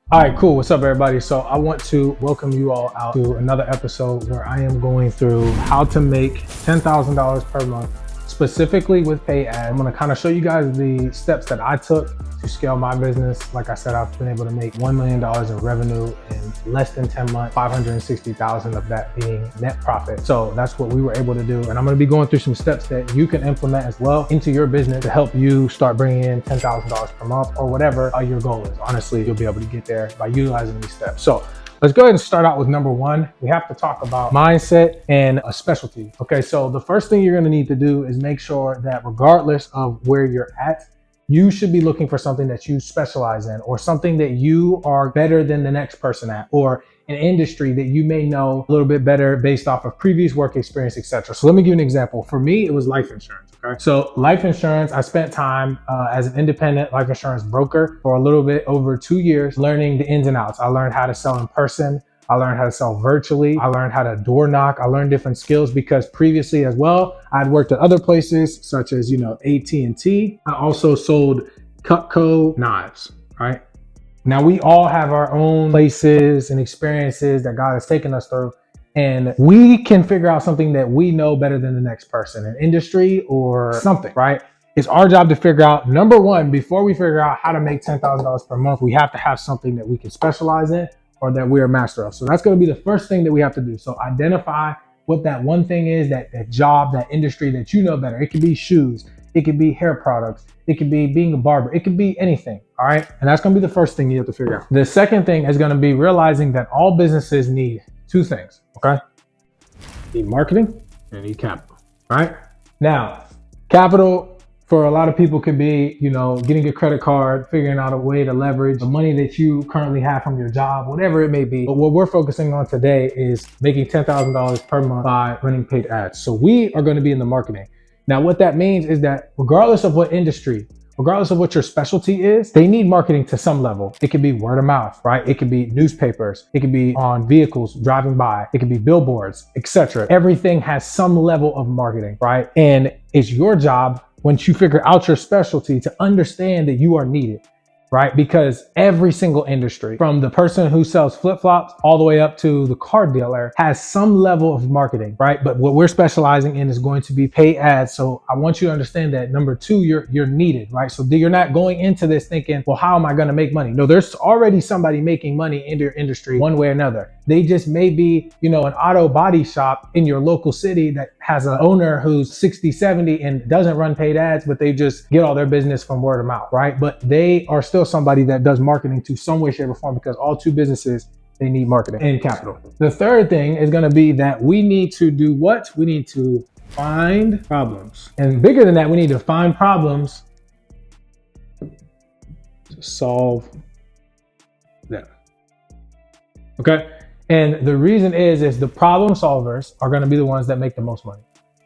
All right, cool. What's up, everybody? So I want to welcome you all out to another episode where I am going through how to make $10,000 per month, specifically with paid ads. I'm going to kind of show you guys the steps that I took to scale my business. Like I said, I've been able to make $1 million in revenue in less than 10 months, 560,000 of that being net profit. So that's what we were able to do. And I'm going to be going through some steps that you can implement as well into your business to help you start bringing in $10,000 per month or whatever your goal is. Honestly, you'll be able to get there by utilizing these steps. So let's go ahead and start out with number one. We have to talk about mindset and a specialty. Okay, so the first thing you're going to need to do is make sure that regardless of where you're at, you should be looking for something that you specialize in, or something that you are better than the next person at, or an industry that you may know a little bit better based off of previous work experience, etc. So let me give you an example. For me, it was life insurance. Okay, so life insurance, I spent time as an independent life insurance broker for a little bit over 2 years, learning the ins and outs. I learned how to sell in person. I learned how to sell virtually. I learned how to door knock. I learned different skills because previously as well, I'd worked at other places such as, AT&T. I also sold Cutco knives, right? Now we all have our own places and experiences that God has taken us through, and we can figure out something that we know better than the next person, an industry or something, right? It's our job to figure out, number one, before we figure out how to make $10,000 per month, we have to have something that we can specialize in or that we're a master of. So that's going to be the first thing that we have to do. So identify what that one thing is, that job, that industry that you know better. It could be shoes. It could be hair products. It could be being a barber. It could be anything. All right. And that's going to be the first thing you have to figure out. The second thing is going to be realizing that all businesses need two things. Okay. Need marketing and need capital. All right. Now, capital for a lot of people could be, getting a credit card, figuring out a way to leverage the money that you currently have from your job, whatever it may be. But what we're focusing on today is making $10,000 per month by running paid ads. So we are going to be in the marketing. Now, what that means is that regardless of what industry, regardless of what your specialty is, they need marketing to some level. It could be word of mouth, right? It could be newspapers. It could be on vehicles driving by. It could be billboards, etc. Everything has some level of marketing, right? And it's your job, once you figure out your specialty, to understand that you are needed, right? Because every single industry, from the person who sells flip-flops all the way up to the car dealer, has some level of marketing, right? But what we're specializing in is going to be paid ads. So I want you to understand that number two, you're needed, right? So you're not going into this thinking, well, how am I going to make money? No, there's already somebody making money in your industry one way or another. They just may be, an auto body shop in your local city that has an owner who's 60, 70 and doesn't run paid ads, but they just get all their business from word of mouth, right? But they are still somebody that does marketing to some way, shape, or form, because all two businesses, they need marketing and capital. The third thing is going to be that we need to do what? We need to find problems. And bigger than that, we need to find problems to solve them. Okay? And the reason is the problem solvers are going to be the ones that make the most money,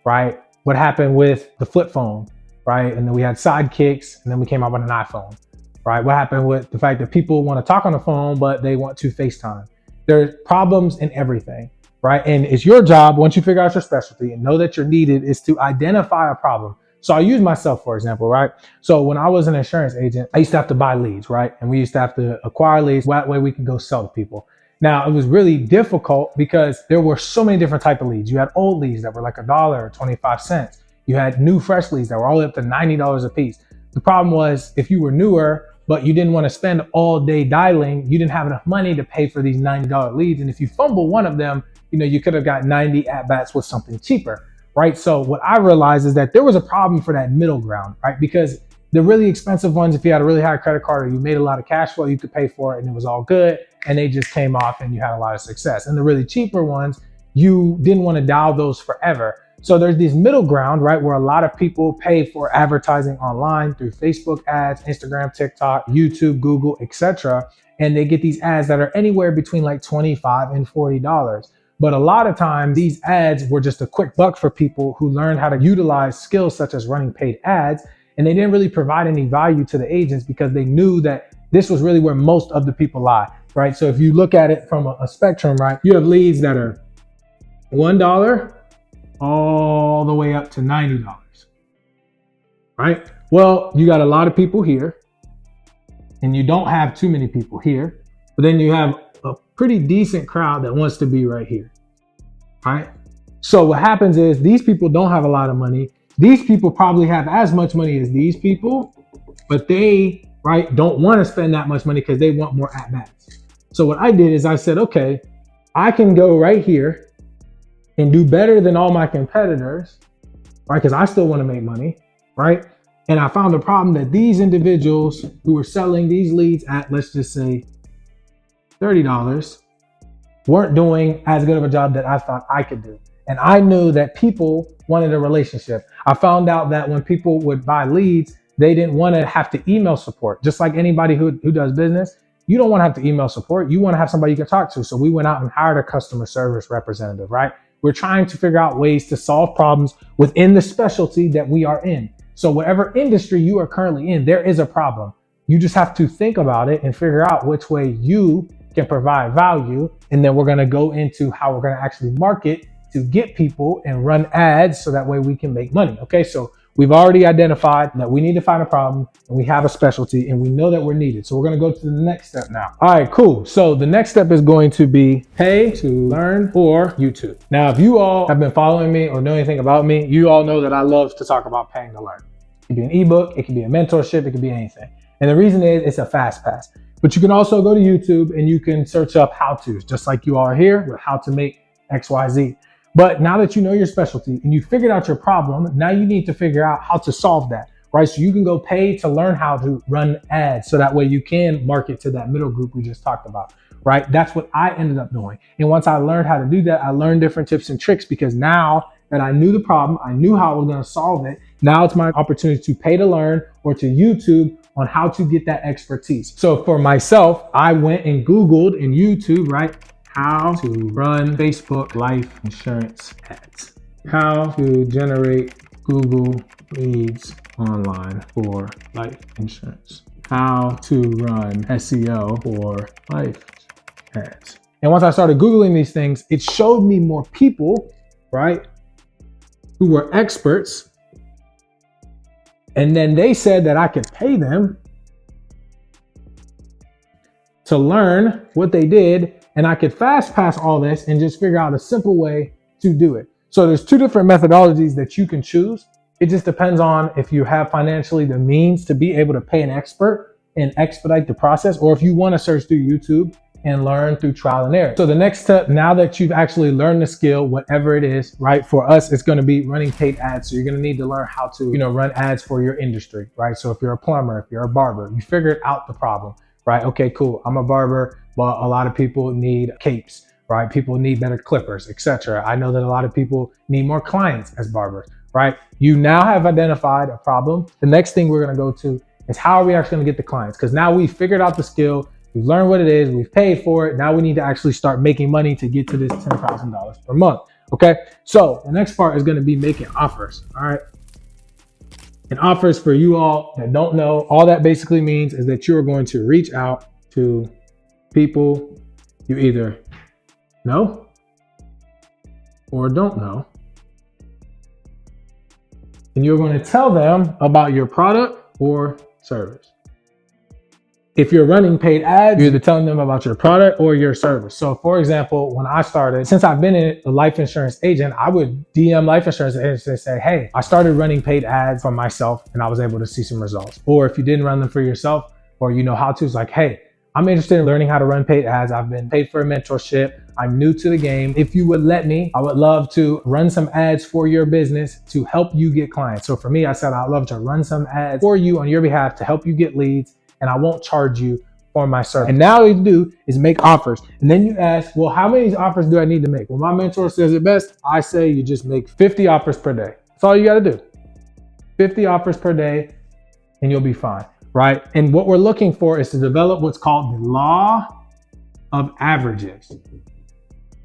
right? What happened with the flip phone, right? And then we had sidekicks, and then we came out with an iPhone, right? What happened with the fact that people want to talk on the phone, but they want to FaceTime? There's problems in everything, right? And it's your job, once you figure out your specialty and know that you're needed, is to identify a problem. So I'll use myself, for example, right? So when I was an insurance agent, I used to have to buy leads, right? And we used to have to acquire leads. That way we can go sell to people. Now, it was really difficult because there were so many different types of leads. You had old leads that were like $1 or 25 cents. You had new fresh leads that were all the way up to $90 a piece. The problem was, if you were newer, but you didn't want to spend all day dialing, you didn't have enough money to pay for these $90 leads. And if you fumble one of them, you could have got 90 at-bats with something cheaper, right? So what I realized is that there was a problem for that middle ground, right? Because the really expensive ones, if you had a really high credit card or you made a lot of cash flow, you could pay for it and it was all good. And they just came off and you had a lot of success. And the really cheaper ones, you didn't want to dial those forever. So there's this middle ground, right, where a lot of people pay for advertising online through Facebook ads, Instagram, TikTok, YouTube, Google, etc. And they get these ads that are anywhere between like $25 and $40. But a lot of times these ads were just a quick buck for people who learned how to utilize skills such as running paid ads. And they didn't really provide any value to the agents because they knew that this was really where most of the people lie, right? So if you look at it from a spectrum, right, you have leads that are $1 all the way up to $90, right? Well, you got a lot of people here and you don't have too many people here. but then you have a pretty decent crowd that wants to be right here, right? So what happens is these people don't have a lot of money. These people probably have as much money as these people, but they, right, don't want to spend that much money because they want more at-bats. So what I did is I said, okay, I can go right here and do better than all my competitors, right? Because I still want to make money, right? And I found a problem that these individuals who were selling these leads at, let's just say, $30, weren't doing as good of a job that I thought I could do. And I knew that people wanted a relationship. I found out that when people would buy leads, they didn't want to have to email support. Just like anybody who does business, you don't want to have to email support. You want to have somebody you can talk to. So we went out and hired a customer service representative, right? We're trying to figure out ways to solve problems within the specialty that we are in. So whatever industry you are currently in, there is a problem. You just have to think about it and figure out which way you can provide value. And then we're going to go into how we're going to actually market to get people and run ads so that way we can make money. Okay, so we've already identified that we need to find a problem and we have a specialty and we know that we're needed. So we're going to go to the next step now. All right, cool. So the next step is going to be pay to learn for YouTube. Now, if you all have been following me or know anything about me, you all know that I love to talk about paying to learn. It could be an ebook, it could be a mentorship, it could be anything. And the reason is it's a fast pass. But you can also go to YouTube and you can search up how-tos, just like you are here with how to make XYZ. But now that you know your specialty and you figured out your problem, now you need to figure out how to solve that, right? So you can go pay to learn how to run ads so that way you can market to that middle group we just talked about, right? That's what I ended up doing. And once I learned how to do that, I learned different tips and tricks because now that I knew the problem, I knew how I was going to solve it. Now it's my opportunity to pay to learn or to YouTube on how to get that expertise. So for myself, I went and Googled in YouTube, right? How to run Facebook life insurance ads. How to generate Google leads online for life insurance. How to run SEO for life ads. And once I started Googling these things, it showed me more people, right, who were experts. And then they said that I could pay them to learn what they did. And I could fast pass all this and just figure out a simple way to do it. So there's two different methodologies that you can choose. It just depends on if you have financially the means to be able to pay an expert and expedite the process, or if you want to search through YouTube and learn through trial and error. So the next step, now that you've actually learned the skill, whatever it is, right? For us, it's going to be running paid ads. So you're going to need to learn how to, run ads for your industry, right? So if you're a plumber, if you're a barber, you figured out the problem, right? Okay, cool. I'm a barber, but a lot of people need capes, right? People need better clippers, etc. I know that a lot of people need more clients as barbers, right? You now have identified a problem. The next thing we're going to go to is how are we actually going to get the clients? Because now we've figured out the skill, we've learned what it is, we've paid for it. Now we need to actually start making money to get to this $10,000 per month. Okay. So the next part is going to be making offers. All right. And offers, for you all that don't know, all that basically means is that you're going to reach out to people you either know or don't know. And you're going to tell them about your product or service. If you're running paid ads, you're either telling them about your product or your service. So for example, when I started, since I've been a life insurance agent, I would DM life insurance agents and say, hey, I started running paid ads for myself and I was able to see some results. Or if you didn't run them for yourself or you know how to, it's like, hey, I'm interested in learning how to run paid ads. I've been paid for a mentorship. I'm new to the game. If you would let me, I would love to run some ads for your business to help you get clients. So for me, I said, I'd love to run some ads for you on your behalf to help you get leads, and I won't charge you for my service. And now what you do is make offers. And then you ask, well, how many offers do I need to make? Well, my mentor says it best. I say you just make 50 offers per day. That's all you got to do. 50 offers per day and you'll be fine, right? And what we're looking for is to develop what's called the law of averages,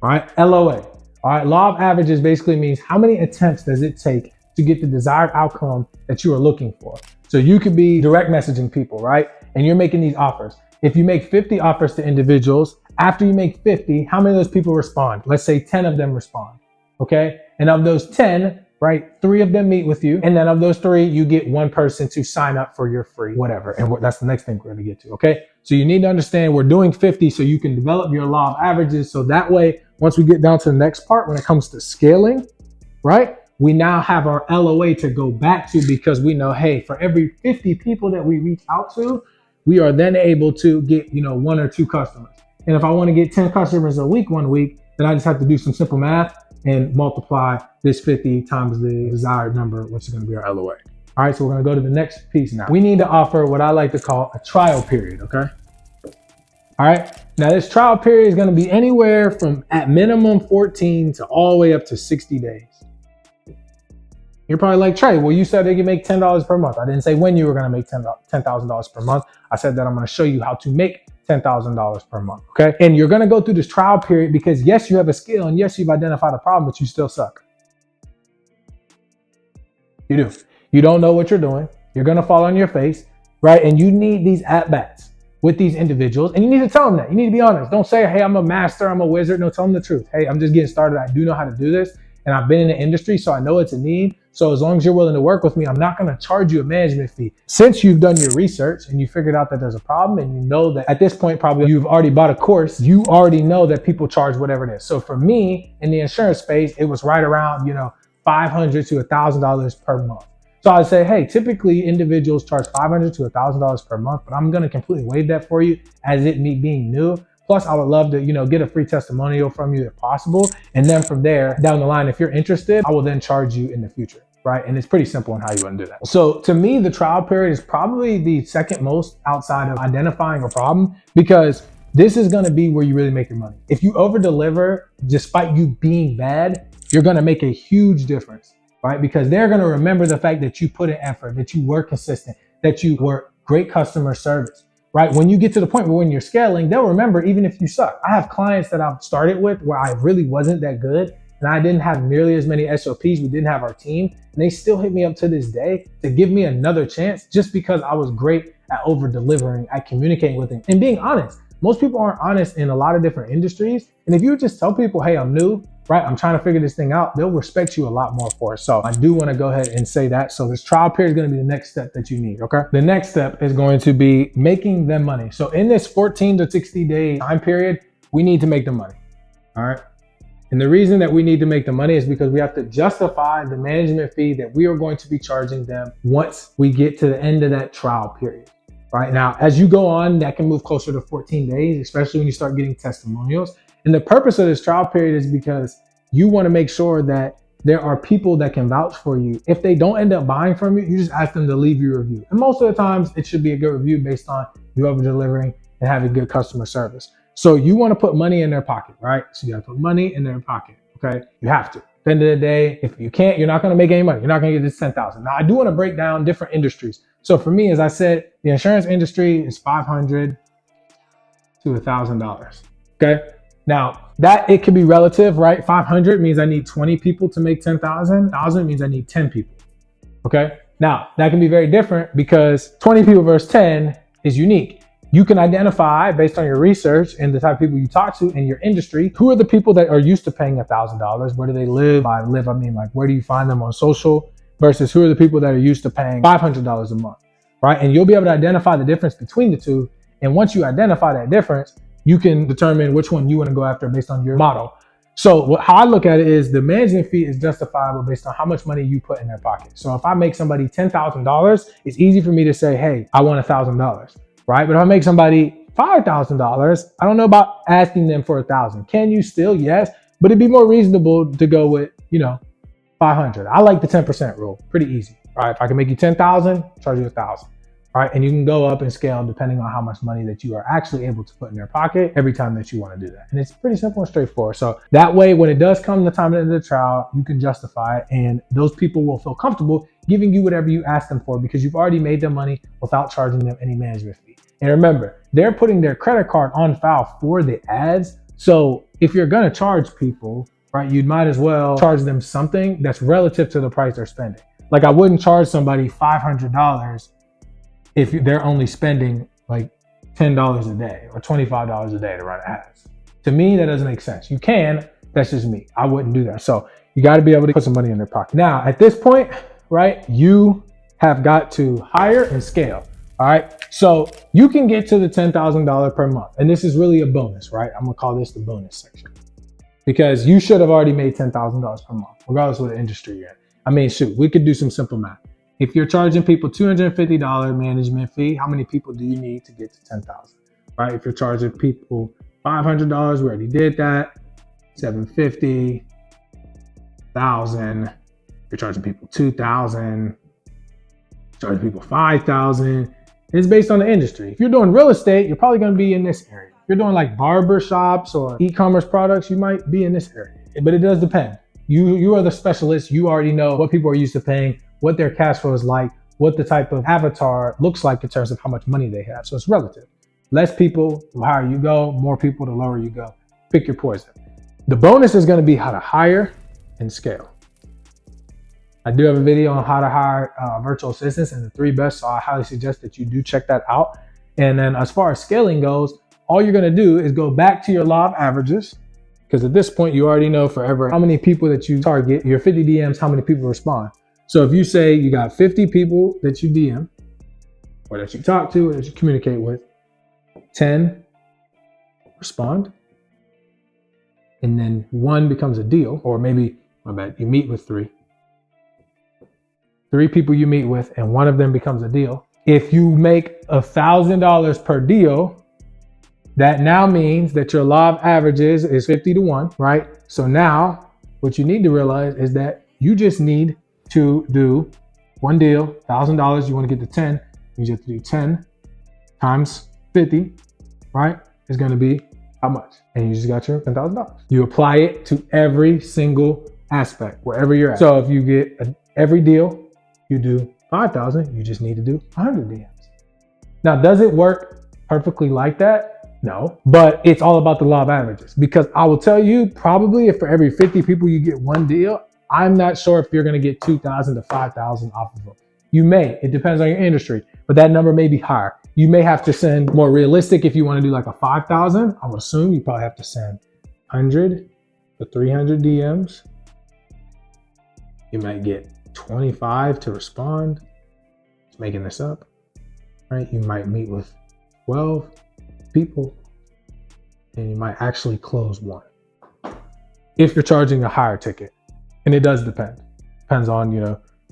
right? LOA. All right. Law of averages basically means how many attempts does it take to get the desired outcome that you are looking for. So you could be direct messaging people, right? And you're making these offers. If you make 50 offers to individuals, after you make 50, how many of those people respond? Let's say 10 of them respond, okay? And of those 10, right? 3 of them meet with you. And then of those 3, you get 1 person to sign up for your free whatever. And that's the next thing we're gonna get to, okay? So you need to understand we're doing 50 so you can develop your law of averages. So that way, once we get down to the next part, when it comes to scaling, right? We now have our LOA to go back to because we know, hey, for every 50 people that we reach out to, we are then able to get, 1 or 2 customers. And if I want to get 10 customers a week, 1 week, then I just have to do some simple math and multiply this 50 times the desired number, which is going to be our LOA. All right, so we're going to go to the next piece now. We need to offer what I like to call a trial period, okay? All right, now this trial period is going to be anywhere from at minimum 14 to all the way up to 60 days. You're probably like, Trey, well, you said they can make $10 per month. I didn't say when you were going to make $10,000 per month. I said that I'm going to show you how to make $10,000 per month, okay? And you're going to go through this trial period because yes, you have a skill and yes, you've identified a problem, but you still suck. You do. You don't know what you're doing. You're going to fall on your face, right? And you need these at-bats with these individuals and you need to tell them that. You need to be honest. Don't say, hey, I'm a master, I'm a wizard. No, tell them the truth. Hey, I'm just getting started. I do know how to do this and I've been in the industry, so I know it's a need. So as long as you're willing to work with me, I'm not going to charge you a management fee. Since you've done your research and you figured out that there's a problem and you know that at this point, probably you've already bought a course, you already know that people charge whatever it is. So for me in the insurance space, it was right around, $500 to $1,000 per month. So I'd say, hey, typically individuals charge $500 to $1,000 per month, but I'm going to completely waive that for you as it me being new. Plus, I would love to, get a free testimonial from you if possible. And then from there, down the line, if you're interested, I will then charge you in the future, right? And it's pretty simple on how you want to do that. So to me, the trial period is probably the second most outside of identifying a problem because this is going to be where you really make your money. If you over deliver, despite you being bad, you're going to make a huge difference, right? Because they're going to remember the fact that you put in effort, that you were consistent, that you were great customer service. Right? When you get to the point where when you're scaling, they'll remember even if you suck. I have clients that I've started with where I really wasn't that good and I didn't have nearly as many SOPs. We didn't have our team and they still hit me up to this day to give me another chance just because I was great at over delivering, at communicating with them and being honest. Most people aren't honest in a lot of different industries. And if you just tell people, hey, I'm new, right? I'm trying to figure this thing out. They'll respect you a lot more for it. So I do want to go ahead and say that. So this trial period is going to be the next step that you need. Okay. The next step is going to be making them money. So in this 14 to 60 day time period, we need to make the money. All right. And the reason that we need to make the money is because we have to justify the management fee that we are going to be charging them once we get to the end of that trial period. Right now, as you go on, that can move closer to 14 days, especially when you start getting testimonials. And the purpose of this trial period is because you want to make sure that there are people that can vouch for you. If they don't end up buying from you, you just ask them to leave you a review. And most of the times it should be a good review based on you over delivering and having good customer service. So you want to put money in their pocket, right? So you got to put money in their pocket. Okay. You have to. At the end of the day, if you can't, you're not going to make any money. You're not going to get this 10,000. Now I do want to break down different industries. So for me, as I said, the insurance industry is $500 to $1,000. Okay. Now that it can be relative, right? 500 means I need 20 people to make 10,000. 1,000 means I need 10 people. Okay. Now that can be very different because 20 people versus 10 is unique. You can identify based on your research and the type of people you talk to in your industry, who are the people that are used to paying $1,000? Where do they live? By live, I mean like where do you find them on social versus who are the people that are used to paying $500 a month, right? And you'll be able to identify the difference between the two. And once you identify that difference, you can determine which one you want to go after based on your model. So how I look at it is the management fee is justifiable based on how much money you put in their pocket. So if I make somebody $10,000, it's easy for me to say, hey, I want $1,000, right? But if I make somebody $5,000, I don't know about asking them for $1,000. Can you still? Yes, but it'd be more reasonable to go with, 500. I like the 10% rule, pretty easy, right? If I can make you 10,000, charge you 1,000. All right, and you can go up and scale depending on how much money that you are actually able to put in their pocket every time that you want to do that. And it's pretty simple and straightforward. So that way, when it does come the time of the trial, you can justify it and those people will feel comfortable giving you whatever you ask them for because you've already made them money without charging them any management fee. And remember, they're putting their credit card on file for the ads. So if you're going to charge people, right, you might as well charge them something that's relative to the price they're spending. Like I wouldn't charge somebody $500 if they're only spending like $10 a day or $25 a day to run ads. To me, that doesn't make sense. You can, that's just me. I wouldn't do that. So You got to be able to put some money in their pocket. Now, at this point, right, you have got to hire and scale. All right. So you can get to the $10,000 per month. And this is really a bonus, right? I'm going to call this the bonus section because you should have already made $10,000 per month, regardless of the industry you're in. I mean, shoot, we could do some simple math. If you're charging people $250 management fee, how many people do you need to get to 10,000? Right? If you're charging people $500, we already did that. $750, $1,000. You're charging people $2,000. Charging people $5,000. It's based on the industry. If you're doing real estate, you're probably going to be in this area. If you're doing like barber shops or e-commerce products, you might be in this area. But it does depend. You are the specialist. You already know what people are used to paying, what their cash flow is like, what the type of avatar looks like in terms of how much money they have. So it's relative. Less people, the higher you go. More people, the lower you go. Pick your poison. The bonus is going to be how to hire and scale. I do have a video on how to hire virtual assistants and the 3 best, so I highly suggest that you do check that out. And then as far as scaling goes, all you're going to do is go back to your law of averages, because at this point you already know forever how many people that you target, your 50 DMs, how many people respond. So if you say you got 50 people that you DM or that you talk to or that you communicate with, 10 respond, and then 1 becomes a deal, or maybe, my bad, you meet with 3 people you meet with, and 1 of them becomes a deal. If you make $1,000 per deal, that now means that your law of averages is 50 to 1, right? So now what you need to realize is that you just need to do 1 deal, $1,000, you want to get to 10, you just have to do 10 times 50, right? It's going to be how much? And you just got your $10,000. You apply it to every single aspect, wherever you're at. So if you get every deal, you do 5,000, you just need to do 100 DMs. Now, does it work perfectly like that? No, but it's all about the law of averages, because I will tell you, probably if for every 50 people you get 1 deal, I'm not sure if you're going to get 2,000 to 5,000 off of them. You may, it depends on your industry, but that number may be higher. You may have to send more realistic. If you want to do like a 5,000, I would assume you probably have to send 100 to 300 DMs. You might get 25 to respond. Just making this up, right? You might meet with 12 people and you might actually close 1 if you're charging a higher ticket. And it does depend. Depends on,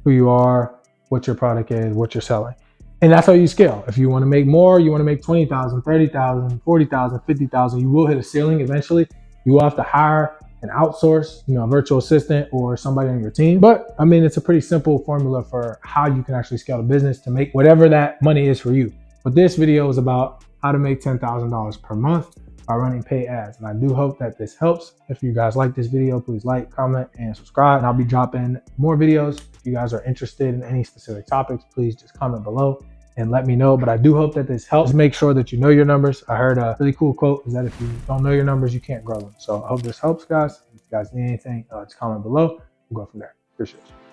who you are, what your product is, what you're selling. And that's how you scale. If you want to make more, you want to make 20,000, 30,000, 40,000, 50,000, you will hit a ceiling eventually. You will have to hire and outsource, a virtual assistant or somebody on your team. But I mean, it's a pretty simple formula for how you can actually scale a business to make whatever that money is for you. But this video is about how to make $10,000 per month by running paid ads. And I do hope that this helps. If you guys like this video, please like, comment, and subscribe. And I'll be dropping more videos. If you guys are interested in any specific topics, please just comment below and let me know. But I do hope that this helps. Just make sure that you know your numbers. I heard a really cool quote is that if you don't know your numbers, you can't grow them. So I hope this helps, guys. If you guys need anything, just comment below. We'll go from there. Appreciate you.